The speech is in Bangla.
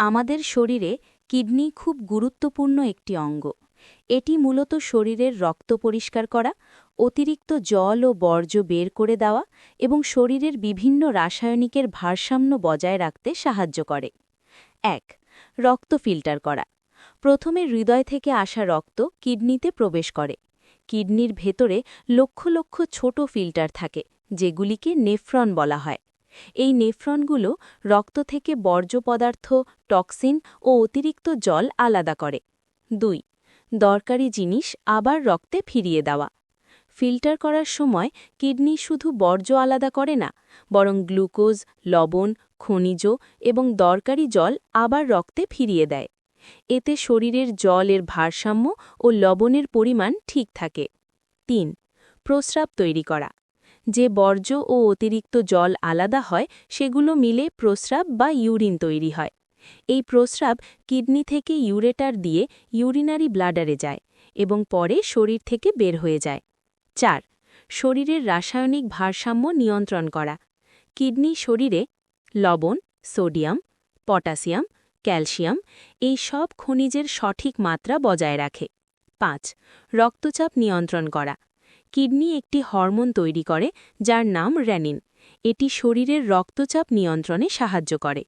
আমাদের শরীরে কিডনি খুব গুরুত্বপূর্ণ একটি অঙ্গ। এটি মূলত শরীরের রক্ত পরিষ্কার করা, অতিরিক্ত জল ও বর্জ্য বের করে দেওয়া এবং শরীরের বিভিন্ন রাসায়নিকের ভারসাম্য বজায় রাখতে সাহায্য করে। ১. রক্ত ফিল্টার করা। প্রথমে হৃদয় থেকে আসা রক্ত কিডনিতে প্রবেশ করে। কিডনির ভেতরে লক্ষ লক্ষ ছোট ফিল্টার থাকে, যেগুলিকে নেফ্রন বলা হয়। এই নেফ্রনগুলো রক্ত থেকে বর্জ্য পদার্থ, টক্সিন ও অতিরিক্ত জল আলাদা করে। ২. দরকারি জিনিস আবার রক্তে ফিরিয়ে দেওয়া। ফিল্টার করার সময় কিডনি শুধু বর্জ্য আলাদা করে না, বরং গ্লুকোজ, লবণ, খনিজ এবং দরকারি জল আবার রক্তে ফিরিয়ে দেয়। এতে শরীরের জলের ভারসাম্য ও লবণের পরিমাণ ঠিক থাকে। ৩. প্রস্রাব তৈরি করা। যে বর্জ্য ও অতিরিক্ত জল আলাদা হয় সেগুলো মিলে প্রস্রাব বা ইউরিন তৈরি হয়। এই প্রস্রাব কিডনি থেকে ইউরেটার দিয়ে ইউরিনারি ব্লাডারে যায় এবং পরে শরীর থেকে বের হয়ে যায়। ৪. শরীরের রাসায়নিক ভারসাম্য নিয়ন্ত্রণ করা। কিডনি শরীরে লবণ, সোডিয়াম, পটাশিয়াম, ক্যালসিয়াম এই সব খনিজের সঠিক মাত্রা বজায় রাখে। ৫. রক্তচাপ নিয়ন্ত্রণ করা। কিডনি একটি হরমোন তৈরি করে যার নাম রেনিন। এটি শরীরের রক্তচাপ নিয়ন্ত্রণে সাহায্য করে।